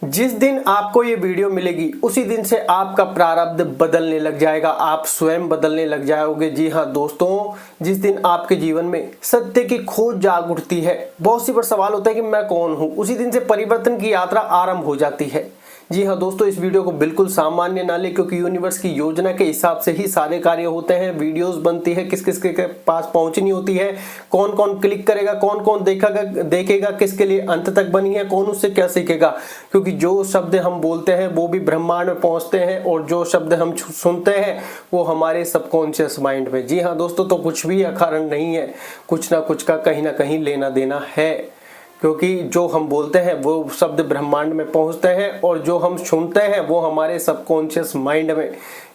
जिस दिन आपको ये वीडियो मिलेगी उसी दिन से आपका प्रारब्ध बदलने लग जाएगा, आप स्वयं बदलने लग जाओगे। जी हाँ दोस्तों, जिस दिन आपके जीवन में सत्य की खोज जाग उठती है, बहुत सी बार सवाल होता है कि मैं कौन हूँ, उसी दिन से परिवर्तन की यात्रा आरंभ हो जाती है। जी हाँ दोस्तों, इस वीडियो को बिल्कुल सामान्य ना ले, क्योंकि यूनिवर्स की योजना के हिसाब से ही सारे कार्य होते हैं। वीडियोस बनती है, किस किस के पास पहुंचनी होती है, कौन कौन क्लिक करेगा, कौन कौन देखेगा, किसके लिए अंत तक बनी है, कौन उससे क्या सीखेगा। क्योंकि जो शब्द हम बोलते हैं वो भी ब्रह्मांड में पहुंचते हैं, और जो शब्द हम सुनते हैं वो हमारे सबकॉन्शियस माइंड में। जी हाँ दोस्तों, तो कुछ भी अकारण नहीं है, कुछ ना कुछ का कहीं ना कहीं लेना देना है। क्योंकि जो हम बोलते हैं वो शब्द ब्रह्मांड में पहुंचते हैं, और जो हम सुनते हैं वो हमारे सबकॉन्शियस माइंड में।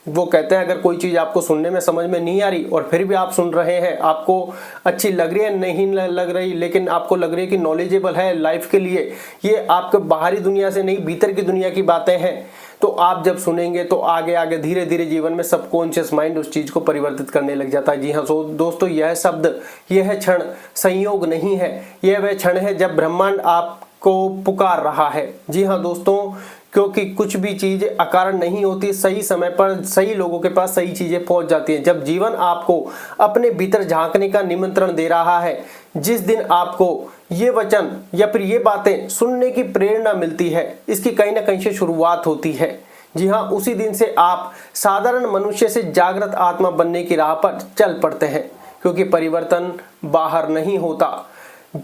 वो कहते हैं अगर कोई चीज़ आपको सुनने में समझ में नहीं आ रही और फिर भी आप सुन रहे हैं, आपको अच्छी लग रही है नहीं लग रही, लेकिन आपको लग रही है कि नॉलेजेबल है लाइफ के लिए, ये आपके बाहरी दुनिया से नहीं भीतर की दुनिया की बातें हैं, तो आप जब सुनेंगे तो आगे आगे धीरे धीरे जीवन में सबकॉन्शियस माइंड उस चीज को परिवर्तित करने लग जाता है। जी हाँ दोस्तों, यह शब्द, यह क्षण संयोग नहीं है, यह वह क्षण है जब ब्रह्मांड आपको पुकार रहा है। जी हाँ दोस्तों, क्योंकि कुछ भी चीज अकारण नहीं होती, सही समय पर सही लोगों के पास सही चीजें पहुंच जाती हैं। जब जीवन आपको अपने भीतर झांकने का निमंत्रण दे रहा है, जिस दिन आपको ये वचन या फिर ये बातें सुनने की प्रेरणा मिलती है, इसकी कहीं ना कहीं से शुरुआत होती है। जी हाँ, उसी दिन से आप साधारण मनुष्य से जागृत आत्मा बनने की राह पर चल पड़ते हैं। क्योंकि परिवर्तन बाहर नहीं होता,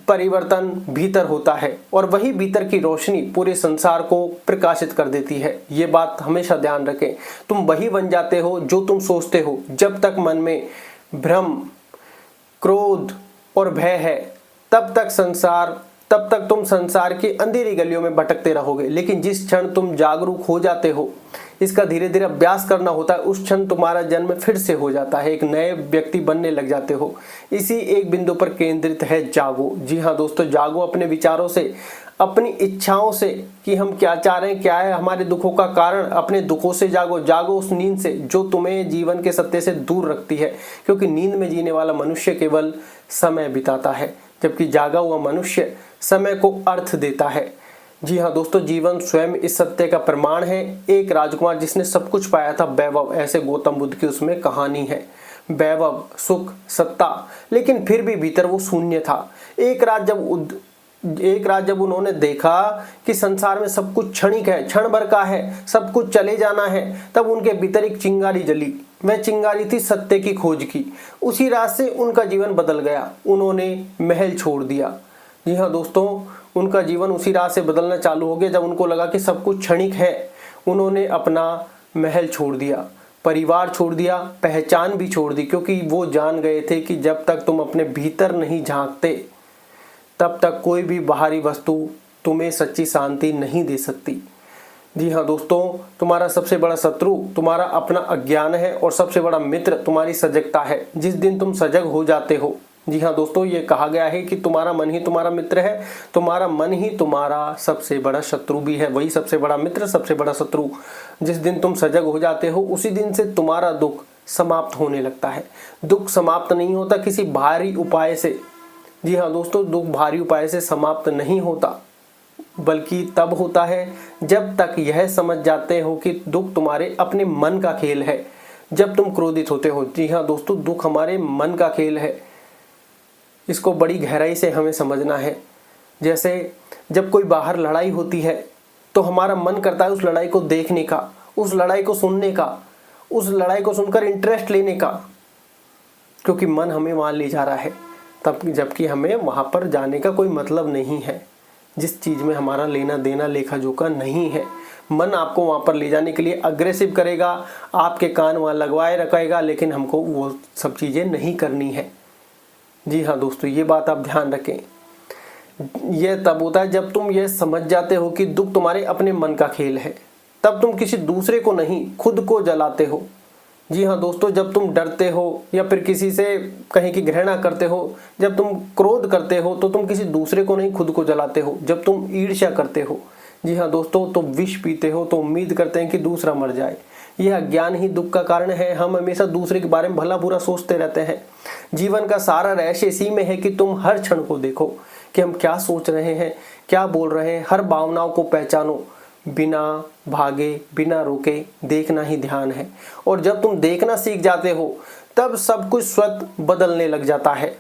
परिवर्तन भीतर होता है, और वही भीतर की रोशनी पूरे संसार को प्रकाशित कर देती है। ये बात हमेशा ध्यान रखें। तुम वही बन जाते हो जो तुम सोचते हो। जब तक मन में भ्रम, क्रोध और भय है, तब तक तुम संसार की अंधेरी गलियों में भटकते रहोगे। लेकिन जिस क्षण तुम जागरूक हो जाते हो, इसका धीरे धीरे अभ्यास करना होता है, उस क्षण तुम्हारा जन्म फिर से हो जाता है, एक नए व्यक्ति बनने लग जाते हो। इसी एक बिंदु पर केंद्रित है जागो। जी हाँ दोस्तों, जागो अपने विचारों से, अपनी इच्छाओं से कि हम क्या चाह रहे हैं, क्या है हमारे दुखों का कारण। अपने दुखों से जागो, जागो उस नींद से जो तुम्हें जीवन के सत्य से दूर रखती है। क्योंकि नींद में जीने वाला मनुष्य केवल समय बिताता है, जबकि जागा हुआ मनुष्य समय को अर्थ देता है। जी हाँ दोस्तों, जीवन स्वयं इस सत्य का प्रमाण है। एक राजकुमार जिसने सब कुछ पाया था, वैभव, ऐसे गौतम बुद्ध की उसमें कहानी है। वैभव, सुख, सत्ता, लेकिन फिर भी भीतर वो शून्य था। एक रात जब उन्होंने देखा कि संसार में सब कुछ क्षणिक है, क्षण भर का है, सब कुछ चले जाना है, तब उनके भीतर एक चिंगारी जली। वह चिंगारी थी सत्य की खोज की। उसी रात से उनका जीवन बदल गया। उन्होंने महल छोड़ दिया। जी हाँ दोस्तों, उनका जीवन उसी रात से बदलना चालू हो गया जब उनको लगा कि सब कुछ क्षणिक है। उन्होंने अपना महल छोड़ दिया, परिवार छोड़ दिया, पहचान भी छोड़ दी, क्योंकि वो जान गए थे कि जब तक तुम अपने भीतर नहीं झांकते, तब तक कोई भी बाहरी वस्तु तुम्हें सच्ची शांति नहीं दे सकती। जी हाँ दोस्तों, तुम्हारा सबसे बड़ा शत्रु तुम्हारा अपना अज्ञान है, और सबसे बड़ा मित्र तुम्हारी सजगता है। जिस दिन तुम सजग हो जाते हो, जी हाँ दोस्तों, ये कहा गया है कि तुम्हारा मन ही तुम्हारा मित्र है, तुम्हारा मन ही तुम्हारा सबसे बड़ा शत्रु भी है। वही सबसे बड़ा मित्र, सबसे बड़ा शत्रु। जिस दिन तुम सजग हो जाते हो, उसी दिन से तुम्हारा दुख समाप्त होने लगता है। दुख समाप्त नहीं होता किसी भारी उपाय से। जी हाँ दोस्तों, दुख भारी उपाय से समाप्त नहीं होता, बल्कि तब होता है जब तक यह समझ जाते हो कि दुख तुम्हारे अपने मन का खेल है। जब तुम क्रोधित होते हो, जी हाँ दोस्तों, दुख हमारे मन का खेल है। इसको बड़ी गहराई से हमें समझना है। जैसे जब कोई बाहर लड़ाई होती है, तो हमारा मन करता है उस लड़ाई को देखने का, उस लड़ाई को सुनने का, उस लड़ाई को सुनकर इंटरेस्ट लेने का, क्योंकि मन हमें वहां ले जा रहा है। तब जबकि हमें वहां पर जाने का कोई मतलब नहीं है, जिस चीज में हमारा लेना देना लेखा जोखा नहीं है। मन आपको वहां पर ले जाने के लिए अग्रेसिव करेगा, आपके कान वहां लगवाए रखेगा, लेकिन हमको वो सब चीजें नहीं करनी है। जी हाँ दोस्तों, ये बात आप ध्यान रखें। यह तब होता है जब तुम यह समझ जाते हो कि दुख तुम्हारे अपने मन का खेल है। तब तुम किसी दूसरे को नहीं, खुद को जलाते हो। जी हाँ दोस्तों, जब तुम डरते हो या फिर किसी से कहीं की घृणा करते हो, जब तुम क्रोध करते हो, तो तुम किसी दूसरे को नहीं, खुद को जलाते हो। जब तुम ईर्ष्या करते हो, जी हाँ दोस्तों, तो विष पीते हो, तो उम्मीद करते हैं कि दूसरा मर जाए। यह अज्ञान ही दुख का कारण है। हम हमेशा दूसरे के बारे में भला बुरा सोचते रहते हैं। जीवन का सारा रहस्य इसी में है कि तुम हर क्षण को देखो कि हम क्या सोच रहे हैं, क्या बोल रहे हैं। हर भावनाओं को पहचानो, बिना भागे बिना रोके देखना ही ध्यान है। और जब तुम देखना सीख जाते हो तब सब कुछ स्वतः बदलने लग जाता है।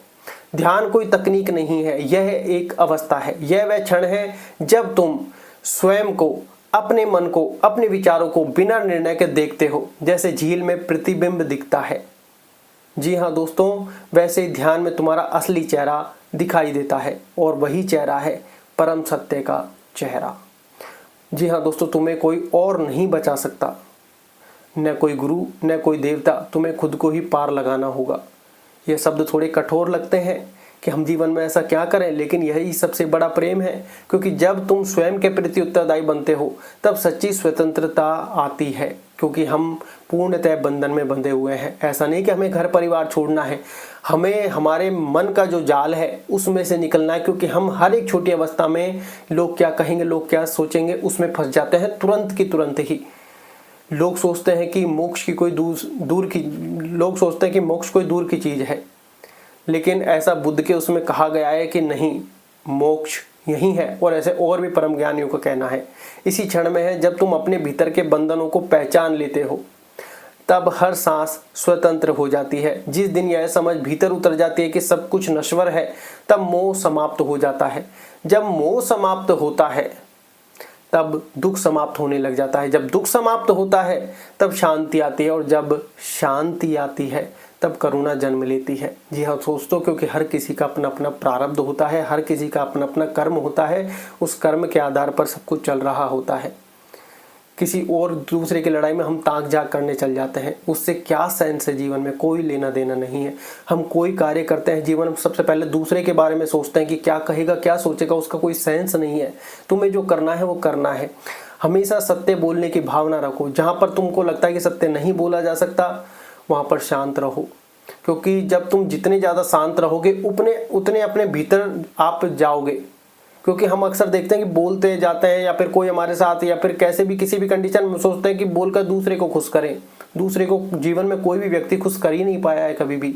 ध्यान कोई तकनीक नहीं है, यह एक अवस्था है। यह वह क्षण है जब तुम स्वयं को, अपने मन को, अपने विचारों को बिना निर्णय के देखते हो, जैसे झील में प्रतिबिंब दिखता है। जी हाँ दोस्तों, वैसे ही ध्यान में तुम्हारा असली चेहरा दिखाई देता है और वही चेहरा है परम सत्य का चेहरा। जी हाँ दोस्तों, तुम्हें कोई और नहीं बचा सकता, न कोई गुरु न कोई देवता, तुम्हें खुद को ही पार लगाना होगा। ये शब्द थोड़े कठोर लगते हैं कि हम जीवन में ऐसा क्या करें, लेकिन यही सबसे बड़ा प्रेम है। क्योंकि जब तुम स्वयं के प्रति उत्तरदायी बनते हो तब सच्ची स्वतंत्रता आती है, क्योंकि हम पूर्णतः बंधन में बंधे हुए हैं। ऐसा नहीं कि हमें घर परिवार छोड़ना है, हमें हमारे मन का जो जाल है उसमें से निकलना है। क्योंकि हम हर एक छोटी अवस्था में लोग क्या कहेंगे, लोग क्या सोचेंगे, उसमें फंस जाते हैं तुरंत की तुरंत ही। लोग सोचते हैं कि मोक्ष कोई दूर की चीज है, लेकिन ऐसा बुद्ध के उसमें कहा गया है कि नहीं, मोक्ष यही है। और ऐसे और भी परम ज्ञानियों का कहना है इसी क्षण में है। जब तुम अपने भीतर के बंधनों को पहचान लेते हो तब हर सांस स्वतंत्र हो जाती है। जिस दिन यह समझ भीतर उतर जाती है कि सब कुछ नश्वर है, तब मोह समाप्त हो जाता है। जब मोह समाप्त होता है तब दुख समाप्त होने लग जाता है। जब दुख समाप्त होता है तब शांति आती है, और जब शांति आती है तब करुणा जन्म लेती है। जी हाँ दोस्तों, क्योंकि हर किसी का अपना अपना प्रारब्ध होता है, हर किसी का अपना अपना कर्म होता है। उस कर्म के आधार पर सब कुछ चल रहा होता है। किसी और दूसरे की लड़ाई में हम ताक झाक करने चल जाते हैं, उससे क्या सेंस है? जीवन में कोई लेना देना नहीं है। हम कोई कार्य करते हैं जीवन में, सबसे पहले दूसरे के बारे में सोचते हैं कि क्या कहेगा, क्या सोचेगा, उसका कोई सेंस नहीं है। तुम्हें जो करना है वो करना है। हमेशा सत्य बोलने की भावना रखो। जहाँ पर तुमको लगता है कि सत्य नहीं बोला जा सकता, वहाँ पर शांत रहो। क्योंकि जब तुम जितने ज़्यादा शांत रहोगे उतने अपने भीतर आप जाओगे। क्योंकि हम अक्सर देखते हैं कि बोलते जाते हैं, या फिर कोई हमारे साथ, या फिर कैसे भी किसी भी कंडीशन में सोचते हैं कि बोलकर दूसरे को खुश करें। दूसरे को जीवन में कोई भी व्यक्ति खुश कर ही नहीं पाया है कभी भी।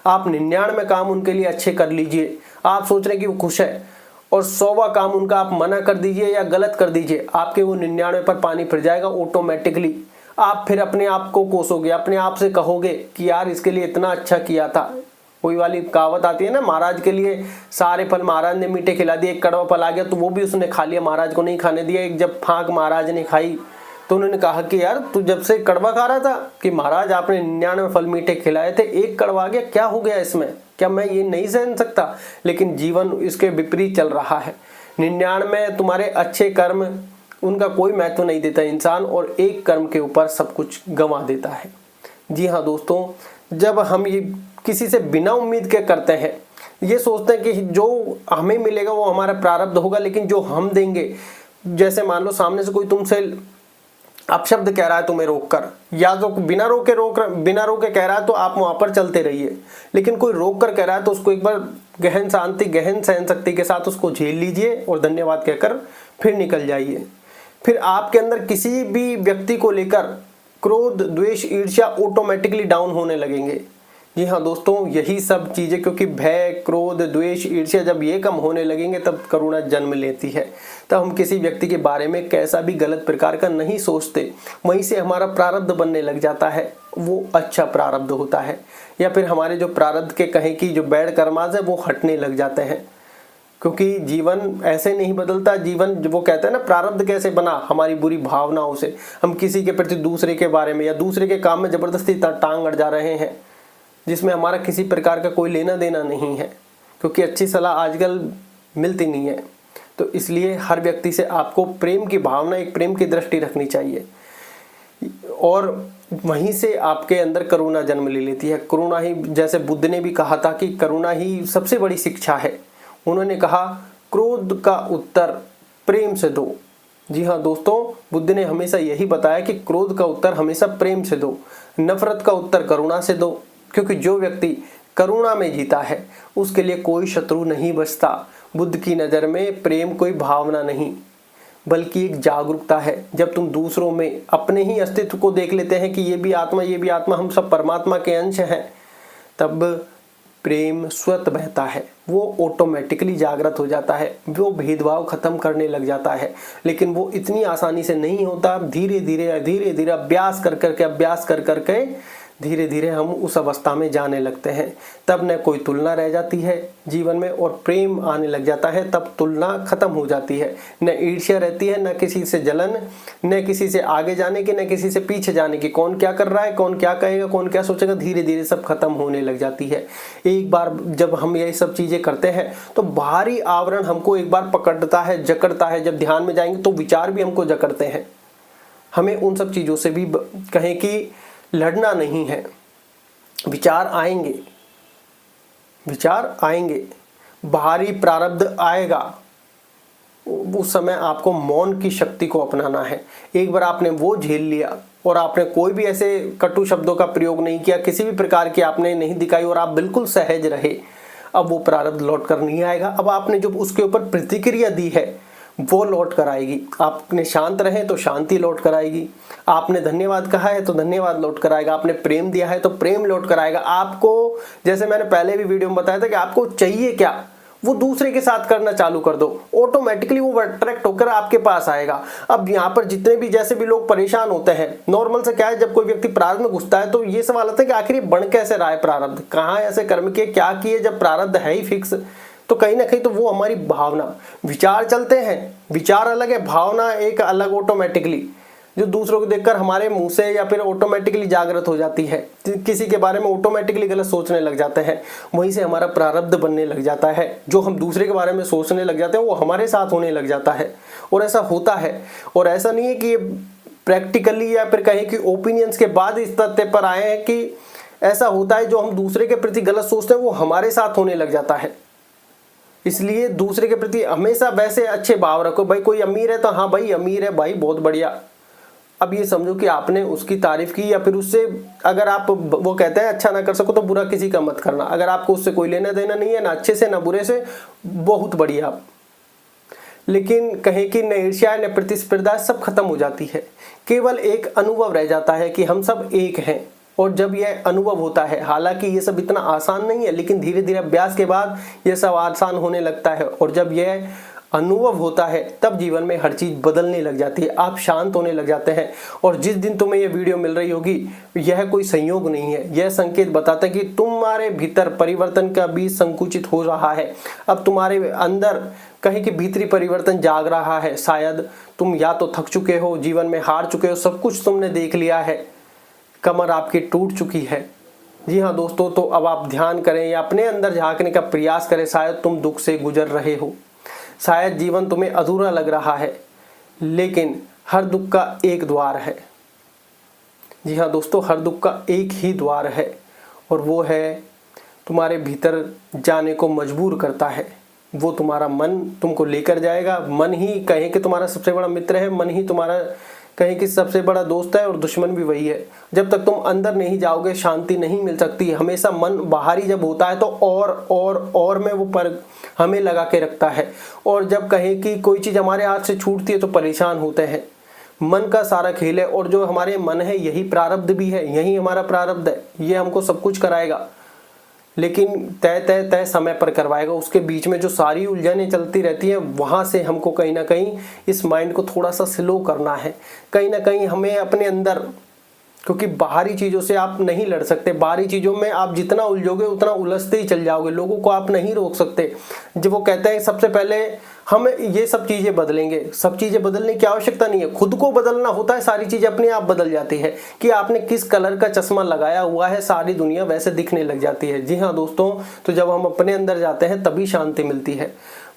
आप 99 काम उनके लिए अच्छे कर लीजिए, आप सोच रहे हैं कि वो खुश है, और 100वां काम उनका आप मना कर दीजिए या गलत कर दीजिए, आपके वो 99 पर पानी फिर जाएगा ऑटोमेटिकली। आप फिर अपने आप को कोसोगे, अपने आप से कहोगे कि यार इसके लिए इतना अच्छा किया था। कोई वाली कहावत आती है ना, महाराज के लिए सारे फल महाराज ने मीठे खिला दिए, एक कड़वा फल आ गया तो वो भी उसने खा लिया, महाराज को नहीं खाने दिया। एक जब फांक महाराज ने खाई तो उन्होंने कहा कि यार तू जब से कड़वा खा रहा था कि महाराज आपने 99 फल मीठे खिलाए थे, एक कड़वा आ गया, क्या हो गया इसमें, क्या मैं ये नहीं सहन सकता? लेकिन जीवन इसके विपरीत चल रहा है। 99 तुम्हारे अच्छे कर्म, उनका कोई महत्व नहीं देता इंसान, और एक कर्म के ऊपर सब कुछ गंवा देता है। जी हाँ दोस्तों, जब हम ये किसी से बिना उम्मीद के करते हैं, ये सोचते हैं कि जो हमें मिलेगा वो हमारा प्रारब्ध होगा, लेकिन जो हम देंगे, जैसे मान लो सामने से कोई तुमसे अपशब्द कह रहा है तुम्हें रोककर, या तो बिना रोके कह रहा है तो आप वहां पर चलते रहिए। लेकिन कोई रोक कर कह रहा है तो उसको एक बार गहन सहन शक्ति के साथ उसको झेल लीजिए और धन्यवाद कहकर फिर निकल जाइए। फिर आपके अंदर किसी भी व्यक्ति को लेकर क्रोध, द्वेष, ईर्ष्या ऑटोमेटिकली डाउन होने लगेंगे। जी हाँ दोस्तों, यही सब चीजें, क्योंकि भय, क्रोध, द्वेष, ईर्ष्या जब ये कम होने लगेंगे तब करुणा जन्म लेती है। तब हम किसी व्यक्ति के बारे में कैसा भी गलत प्रकार का नहीं सोचते, वहीं से हमारा प्रारब्ध बनने लग जाता है, वो अच्छा प्रारब्ध होता है। या फिर हमारे जो प्रारब्ध के कहें कि जो बैड कर्माज है वो हटने लग जाते हैं। क्योंकि जीवन ऐसे नहीं बदलता। जीवन, वो कहते हैं ना, प्रारब्ध कैसे बना? हमारी बुरी भावनाओं से। हम किसी के प्रति, दूसरे के बारे में या दूसरे के काम में जबरदस्ती टांग अड़ जा रहे हैं, जिसमें हमारा किसी प्रकार का कोई लेना देना नहीं है। क्योंकि अच्छी सलाह आजकल मिलती नहीं है, तो इसलिए हर व्यक्ति से आपको प्रेम की भावना, एक प्रेम की दृष्टि रखनी चाहिए, और वहीं से आपके अंदर करुणा जन्म ले लेती है। करुणा ही, जैसे बुद्ध ने भी कहा था कि करुणा ही सबसे बड़ी शिक्षा है। उन्होंने कहा, क्रोध का उत्तर प्रेम से दो। जी हाँ दोस्तों, बुद्ध ने हमेशा यही बताया कि क्रोध का उत्तर हमेशा प्रेम से दो, नफरत का उत्तर करुणा से दो। क्योंकि जो व्यक्ति करुणा में जीता है उसके लिए कोई शत्रु नहीं बचता। बुद्ध की नज़र में प्रेम कोई भावना नहीं, बल्कि एक जागरूकता है। जब तुम दूसरों में अपने ही अस्तित्व को देख लेते हैं कि ये भी आत्मा, हम सब परमात्मा के अंश हैं, तब प्रेम स्वतः बहता है। वो ऑटोमेटिकली जागृत हो जाता है, वो भेदभाव खत्म करने लग जाता है। लेकिन वो इतनी आसानी से नहीं होता, धीरे धीरे अभ्यास कर करके धीरे धीरे हम उस अवस्था में जाने लगते हैं। तब न कोई तुलना रह जाती है जीवन में और प्रेम आने लग जाता है। तब तुलना खत्म हो जाती है, न ईर्ष्या रहती है, न किसी से जलन, न किसी से आगे जाने की, न किसी से पीछे जाने की। कौन क्या कर रहा है, कौन क्या कहेगा, कौन क्या सोचेगा, धीरे धीरे सब खत्म होने लग जाती है। एक बार जब हम ये सब चीजें करते हैं तो बाहरी आवरण हमको एक बार पकड़ता है, जकड़ता है। जब ध्यान में जाएंगे तो विचार भी हमको जकड़ते हैं। हमें उन सब चीजों से भी कहें कि लड़ना नहीं है। विचार आएंगे, बाहरी प्रारब्ध आएगा, उस समय आपको मौन की शक्ति को अपनाना है। एक बार आपने वो झेल लिया और आपने कोई भी ऐसे कटु शब्दों का प्रयोग नहीं किया, किसी भी प्रकार की आपने नहीं दिखाई और आप बिल्कुल सहज रहे, अब वो प्रारब्ध लौट कर नहीं आएगा। अब आपने जो उसके ऊपर प्रतिक्रिया दी है वो लौट कर आएगी। आपने शांत रहे तो शांति लौट कर आएगी, आपने धन्यवाद कहा है तो धन्यवाद लौट कर आएगा, आपने प्रेम दिया है तो प्रेम लौट कर आएगा। आपको, जैसे मैंने पहले भी वीडियो में बताया था कि आपको चाहिए क्या, वो दूसरे के साथ करना चालू कर दो, ऑटोमेटिकली वो अट्रैक्ट होकर आपके पास आएगा। अब यहाँ पर जितने भी जैसे भी लोग परेशान होते हैं, नॉर्मल से क्या है, जब कोई व्यक्ति प्रारब्ध में घुसता है तो ये सवाल आता है कि आखिर ये बन कैसे रहा है प्रारब्ध, कहाँ ऐसे कर्म किए, क्या किए, जब प्रारब्ध है ही फिक्स। तो कहीं ना कहीं तो वो हमारी भावना, विचार चलते हैं, विचार अलग है, भावना एक अलग, ऑटोमेटिकली जो दूसरों को देखकर हमारे मुंह से या फिर ऑटोमेटिकली जागृत हो जाती है, किसी के बारे में ऑटोमेटिकली गलत सोचने लग जाते हैं, वहीं से हमारा प्रारब्ध बनने लग जाता है। जो हम दूसरे के बारे में सोचने लग जाते हैं वो हमारे साथ होने लग जाता है, और ऐसा होता है। और ऐसा नहीं है कि ये प्रैक्टिकली या फिर कहें कि ओपिनियंस के बाद इस तथ्य पर आए हैं कि ऐसा होता है, जो हम दूसरे के प्रति गलत सोचते हैं वो हमारे साथ होने लग जाता है। इसलिए दूसरे के प्रति हमेशा वैसे अच्छे भाव रखो। भाई कोई अमीर है तो हाँ भाई अमीर है भाई, बहुत बढ़िया। अब ये समझो कि आपने उसकी तारीफ की, या फिर उससे अगर आप, वो कहते हैं अच्छा ना कर सको तो बुरा किसी का मत करना। अगर आपको उससे कोई लेना देना नहीं है, ना अच्छे से ना बुरे से, बहुत बढ़िया। लेकिन कहें कि न ईर्ष्या न प्रतिस्पर्धा, सब खत्म हो जाती है। केवल एक अनुभव रह जाता है कि हम सब एक हैं। और जब यह अनुभव होता है, हालांकि ये सब इतना आसान नहीं है, लेकिन धीरे धीरे अभ्यास के बाद ये सब आसान होने लगता है। और जब यह अनुभव होता है तब जीवन में हर चीज बदलने लग जाती है, आप शांत होने लग जाते हैं। और जिस दिन तुम्हें यह वीडियो मिल रही होगी, यह कोई संयोग नहीं है, यह संकेत बताता है कि तुम्हारे भीतर परिवर्तन का बीज संकुचित हो रहा है। अब तुम्हारे अंदर कहीं कि भीतरी परिवर्तन जाग रहा है। शायद तुम या तो थक चुके हो, जीवन में हार चुके हो, सब कुछ तुमने देख लिया है, कमर आपकी टूट चुकी है। जी हाँ दोस्तों, तो अब आप ध्यान करें या अपने अंदर झांकने का प्रयास करें। शायद तुम दुख से गुजर रहे हो, शायद जीवन तुम्हें अधूरा लग रहा है, लेकिन हर दुख का एक द्वार है। जी हाँ दोस्तों, हर दुख का एक ही द्वार है, और वो है तुम्हारे भीतर जाने को मजबूर करता है। वो तुम्हारा मन तुमको लेकर जाएगा। मन ही कहें कि तुम्हारा सबसे बड़ा मित्र है, मन ही तुम्हारा कहें कि सबसे बड़ा दोस्त है, और दुश्मन भी वही है। जब तक तुम अंदर नहीं जाओगे शांति नहीं मिल सकती। हमेशा मन बाहरी जब होता है तो और में वो पर हमें लगा के रखता है। और जब कहें कि कोई चीज़ हमारे हाथ से छूटती है तो परेशान होते हैं। मन का सारा खेल है, और जो हमारे मन है यही प्रारब्ध भी है, यही हमारा प्रारब्ध है। ये हमको सब कुछ कराएगा, लेकिन तय समय पर करवाएगा। उसके बीच में जो सारी उलझनें चलती रहती हैं, वहाँ से हमको कहीं ना कहीं इस माइंड को थोड़ा सा स्लो करना है। कहीं ना कहीं हमें अपने अंदर, क्योंकि बाहरी चीज़ों से आप नहीं लड़ सकते, बाहरी चीज़ों में आप जितना उलझोगे उतना उलझते ही चल जाओगे। लोगों को आप नहीं रोक सकते। जब वो कहते हैं सबसे पहले हम ये सब चीज़ें बदलेंगे, सब चीज़ें बदलने की आवश्यकता नहीं है, खुद को बदलना होता है। सारी चीज़ें अपने आप बदल जाती है। कि आपने किस कलर का चश्मा लगाया हुआ है, सारी दुनिया वैसे दिखने लग जाती है। जी हाँ दोस्तों, तो जब हम अपने अंदर जाते हैं तभी शांति मिलती है।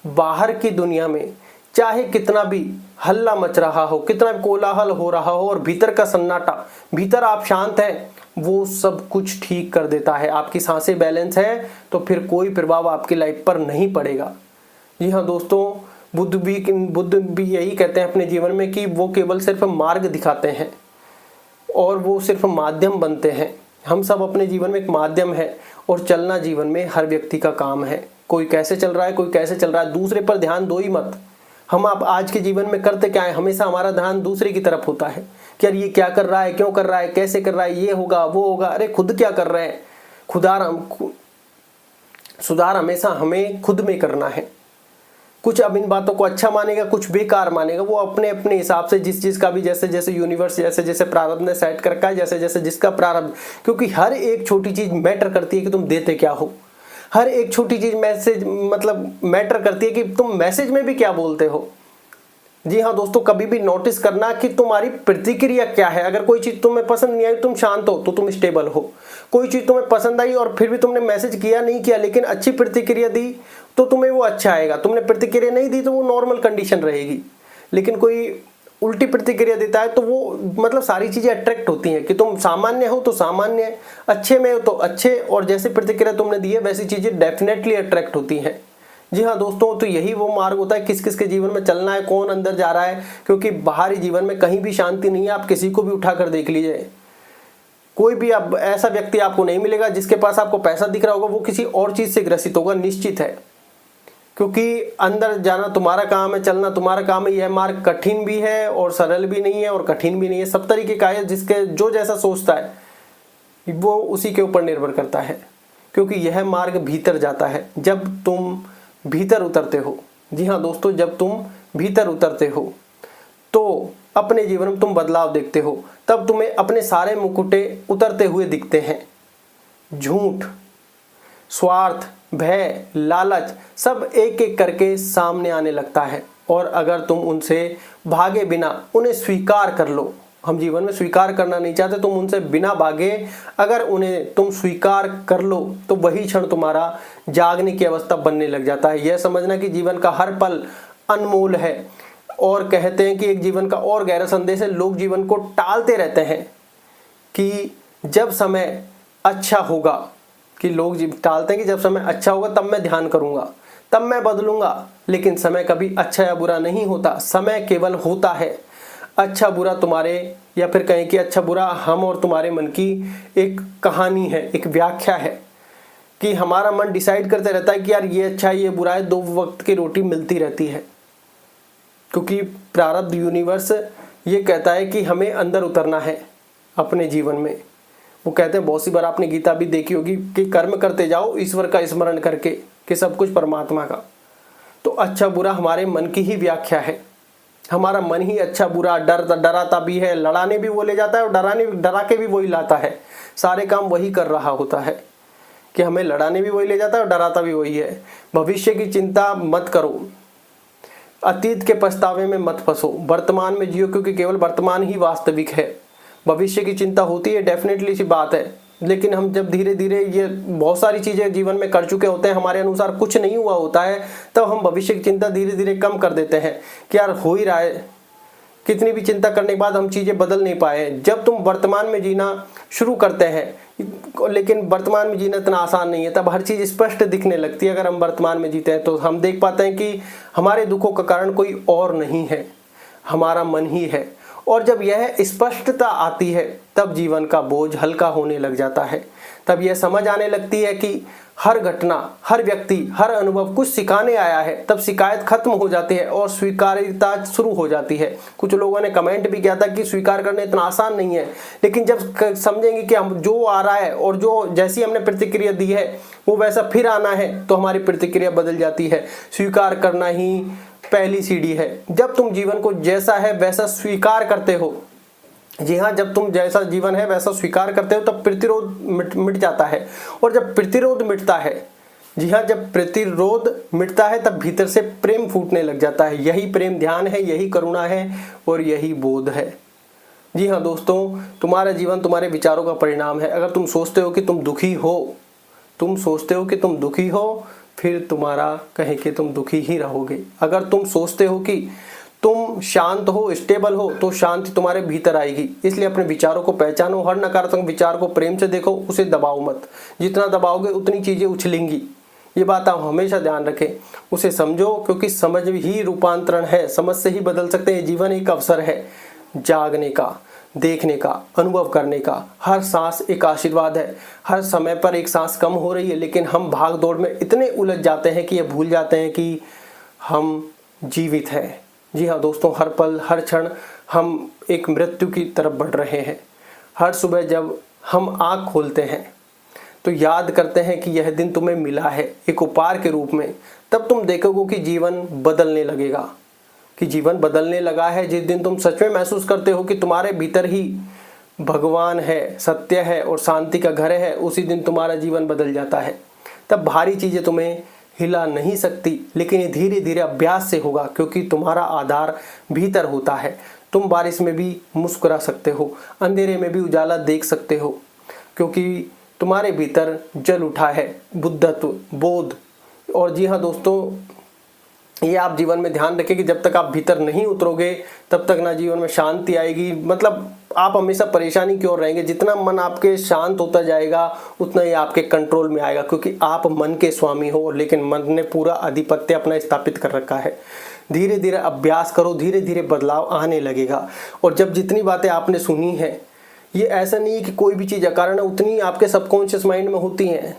बाहर की दुनिया में चाहे कितना भी हल्ला मच रहा हो, कितना भी कोलाहल हो रहा हो, और भीतर का सन्नाटा, भीतर आप शांत हैं, वो सब कुछ ठीक कर देता है। आपकी सांसें बैलेंस है तो फिर कोई प्रभाव आपकी लाइफ पर नहीं पड़ेगा। जी हाँ दोस्तों, बुद्ध भी यही कहते हैं अपने जीवन में कि वो केवल सिर्फ मार्ग दिखाते हैं और वो सिर्फ माध्यम बनते हैं। हम सब अपने जीवन में एक माध्यम है, और चलना जीवन में हर व्यक्ति का काम है। कोई कैसे चल रहा है, कोई कैसे चल रहा है, दूसरे पर ध्यान दो ही मत। हम आप आज के जीवन में करते क्या है, हमेशा हमारा ध्यान दूसरे की तरफ होता है कि यार ये क्या कर रहा है, क्यों कर रहा है, कैसे कर रहा है, ये होगा वो होगा। अरे खुद क्या कर रहे हैं, खुदाराम सुधार हमेशा हमें खुद में करना है। कुछ अब इन बातों को अच्छा मानेगा, कुछ बेकार मानेगा, वो अपने अपने हिसाब से जिस चीज़ का भी जैसे जैसे यूनिवर्स जैसे जैसे प्रारब्ध ने सेट कर रखा है, जैसे जैसे जिसका प्रारब्ध, क्योंकि हर एक छोटी चीज़ मैटर करती है कि तुम देते क्या हो। हर एक छोटी चीज़ मैसेज मतलब मैटर करती है कि तुम मैसेज में भी क्या बोलते हो। जी हाँ दोस्तों, कभी भी नोटिस करना कि तुम्हारी प्रतिक्रिया क्या है। अगर कोई चीज़ तुम्हें पसंद नहीं आई, तुम शांत हो तो तुम स्टेबल हो। कोई चीज़ तुम्हें पसंद आई और फिर भी तुमने मैसेज किया नहीं किया लेकिन अच्छी प्रतिक्रिया दी तो तुम्हें वो अच्छा आएगा। तुमने प्रतिक्रिया नहीं दी तो वो नॉर्मल कंडीशन रहेगी। लेकिन कोई उल्टी प्रतिक्रिया देता है तो वो मतलब सारी चीज़ें अट्रैक्ट होती हैं कि तुम सामान्य हो तो सामान्य, अच्छे में हो तो अच्छे, और जैसे प्रतिक्रिया तुमने दी है वैसी चीज़ें डेफिनेटली अट्रैक्ट होती हैं। जी हाँ दोस्तों, तो यही वो मार्ग होता है किस किस के जीवन में चलना है, कौन अंदर जा रहा है, क्योंकि बाहरी जीवन में कहीं भी शांति नहीं है। आप किसी को भी उठाकर देख लीजिए, कोई भी अब ऐसा व्यक्ति आपको नहीं मिलेगा जिसके पास आपको पैसा दिख रहा होगा, वो किसी और चीज़ से ग्रसित होगा, निश्चित है। क्योंकि अंदर जाना तुम्हारा काम है, चलना तुम्हारा काम है। यह मार्ग कठिन भी है और सरल भी नहीं है और कठिन भी नहीं है, सब तरीके का है। जिसके जो जैसा सोचता है वो उसी के ऊपर निर्भर करता है, क्योंकि यह मार्ग भीतर जाता है जब तुम भीतर उतरते हो। जी हाँ दोस्तों, जब तुम भीतर उतरते हो तो अपने जीवन में तुम बदलाव देखते हो, तब तुम्हें अपने सारे मुकुटे उतरते हुए दिखते हैं। झूठ, स्वार्थ, भय, लालच सब एक एक करके सामने आने लगता है, और अगर तुम उनसे भागे बिना उन्हें स्वीकार कर लो। हम जीवन में स्वीकार करना नहीं चाहते, तुम उनसे बिना भागे अगर उन्हें तुम स्वीकार कर लो तो वही क्षण तुम्हारा जागने की अवस्था बनने लग जाता है। यह समझना कि जीवन का हर पल अनमोल है, और कहते हैं कि एक जीवन का और गहरा संदेश है, लोग जीवन को टालते रहते हैं कि जब समय अच्छा होगा, कि लोग टालते हैं कि जब समय अच्छा होगा तब मैं ध्यान करूंगा, तब मैं बदलूंगा। लेकिन समय कभी अच्छा या बुरा नहीं होता, समय केवल होता है। अच्छा बुरा तुम्हारे, या फिर कहें कि अच्छा बुरा हम और तुम्हारे मन की एक कहानी है, एक व्याख्या है, कि हमारा मन डिसाइड करते रहता है कि यार ये अच्छा है ये बुरा है, दो वक्त की रोटी मिलती रहती है। क्योंकि प्रारब्ध यूनिवर्स ये कहता है कि हमें अंदर उतरना है अपने जीवन में। वो कहते हैं, बहुत सी बार आपने गीता भी देखी होगी कि कर्म करते जाओ ईश्वर का स्मरण करके, कि सब कुछ परमात्मा का। तो अच्छा बुरा हमारे मन की ही व्याख्या है। हमारा मन ही अच्छा बुरा डराता भी है, लड़ाने भी वो ले जाता है और डरा के भी वही लाता है। सारे काम वही कर रहा होता है कि हमें लड़ाने भी वही ले जाता है और डराता भी वही है। भविष्य की चिंता मत करो, अतीत के पछतावे में मत फंसो, वर्तमान में जियो, क्योंकि केवल वर्तमान ही वास्तविक है। भविष्य की चिंता होती है, डेफिनेटली सी बात है, लेकिन हम जब धीरे धीरे ये बहुत सारी चीज़ें जीवन में कर चुके होते हैं, हमारे अनुसार कुछ नहीं हुआ होता है, तब हम भविष्य की चिंता धीरे धीरे कम कर देते हैं कि यार हो ही रहा है। कितनी भी चिंता करने के बाद हम चीज़ें बदल नहीं पाए। जब तुम वर्तमान में जीना शुरू करते हैं, लेकिन वर्तमान में जीना इतना आसान नहीं है, तब हर चीज़ स्पष्ट दिखने लगती है। अगर हम वर्तमान में जीते हैं तो हम देख पाते हैं कि हमारे दुखों का कारण कोई और नहीं है, हमारा मन ही है। और जब यह स्पष्टता आती है तब जीवन का बोझ हल्का होने लग जाता है। तब यह समझ आने लगती है कि हर घटना, हर व्यक्ति, हर अनुभव कुछ सिखाने आया है। तब शिकायत खत्म हो जाती है और स्वीकार्यता शुरू हो जाती है। कुछ लोगों ने कमेंट भी किया था कि स्वीकार करना इतना आसान नहीं है, लेकिन जब समझेंगे कि हम जो आ रहा है और जो जैसी हमने प्रतिक्रिया दी है वो वैसा फिर आना है, तो हमारी प्रतिक्रिया बदल जाती है। स्वीकार करना ही पहली सीढ़ी है। जब तुम जीवन को जैसा है वैसा स्वीकार करते हो, जी हाँ, जब तुम जैसा जीवन है वैसा स्वीकार करते हो तब प्रतिरोध मिट जाता है। और जब प्रतिरोध मिटता है, जी हाँ, जब प्रतिरोध मिटता है तब भीतर से प्रेम फूटने लग जाता है। यही प्रेम ध्यान है, यही करुणा है और यही बोध है। जी हाँ दोस्तों, तुम्हारा जीवन तुम्हारे विचारों का परिणाम है। अगर तुम सोचते हो कि तुम दुखी हो, फिर तुम्हारा कहें कि तुम दुखी ही रहोगे। अगर तुम सोचते हो कि तुम शांत हो, स्टेबल हो, तो शांति तुम्हारे भीतर आएगी। इसलिए अपने विचारों को पहचानो, हर नकारात्मक विचार को प्रेम से देखो, उसे दबाओ मत। जितना दबाओगे उतनी चीजें उछलेंगी, ये बात आप हमेशा ध्यान रखें। उसे समझो, क्योंकि समझ ही रूपांतरण है, समझ से ही बदल सकते हैं। जीवन एक अवसर है जागने का, देखने का, अनुभव करने का। हर सांस एक आशीर्वाद है। हर समय पर एक सांस कम हो रही है, लेकिन हम भाग दौड़ में इतने उलझ जाते हैं कि ये भूल जाते हैं कि हम जीवित हैं। जी हाँ दोस्तों, हर पल हर क्षण हम एक मृत्यु की तरफ बढ़ रहे हैं। हर सुबह जब हम आँख खोलते हैं तो याद करते हैं कि यह दिन तुम्हें मिला है एक उपहार के रूप में, तब तुम देखोगे कि जीवन बदलने लगेगा, कि जीवन बदलने लगा है। जिस दिन तुम सच में महसूस करते हो कि तुम्हारे भीतर ही भगवान है, सत्य है और शांति का घर है, उसी दिन तुम्हारा जीवन बदल जाता है। तब भारी चीजें तुम्हें हिला नहीं सकती, लेकिन ये धीरे धीरे अभ्यास से होगा, क्योंकि तुम्हारा आधार भीतर होता है। तुम बारिश में भी मुस्कुरा सकते हो, अंधेरे में भी उजाला देख सकते हो, क्योंकि तुम्हारे भीतर जल उठा है बुद्धत्व, बोध। और जी हाँ दोस्तों, ये आप जीवन में ध्यान रखें कि जब तक आप भीतर नहीं उतरोगे तब तक ना जीवन में शांति आएगी। मतलब आप हमेशा परेशानी की ओर रहेंगे। जितना मन आपके शांत होता जाएगा उतना ही आपके कंट्रोल में आएगा, क्योंकि आप मन के स्वामी हो, लेकिन मन ने पूरा आधिपत्य अपना स्थापित कर रखा है। धीरे धीरे अभ्यास करो, धीरे धीरे बदलाव आने लगेगा। और जब जितनी बातें आपने सुनी है, ये ऐसा नहीं है कि कोई भी चीज़ अकारण है, उतनी आपके सबकॉन्शियस माइंड में होती हैं।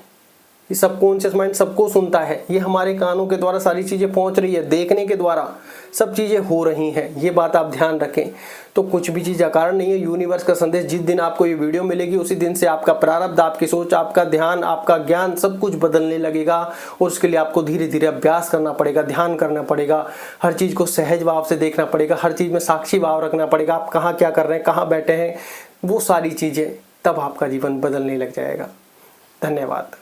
ये सबकॉन्शियस माइंड सबको सुनता है, ये हमारे कानों के द्वारा सारी चीज़ें पहुंच रही है, देखने के द्वारा सब चीज़ें हो रही हैं। ये बात आप ध्यान रखें। तो कुछ भी चीज़ अकारण नहीं है। यूनिवर्स का संदेश, जिस दिन आपको ये वीडियो मिलेगी उसी दिन से आपका प्रारब्ध, आपकी सोच, आपका ध्यान, आपका ज्ञान सब कुछ बदलने लगेगा। और उसके लिए आपको धीरे धीरे अभ्यास करना पड़ेगा, ध्यान करना पड़ेगा, हर चीज़ को सहज भाव से देखना पड़ेगा, हर चीज़ में साक्षी भाव रखना पड़ेगा। आप कहाँ क्या कर रहे हैं, कहाँ बैठे हैं, वो सारी चीज़ें, तब आपका जीवन बदलने लग जाएगा। धन्यवाद।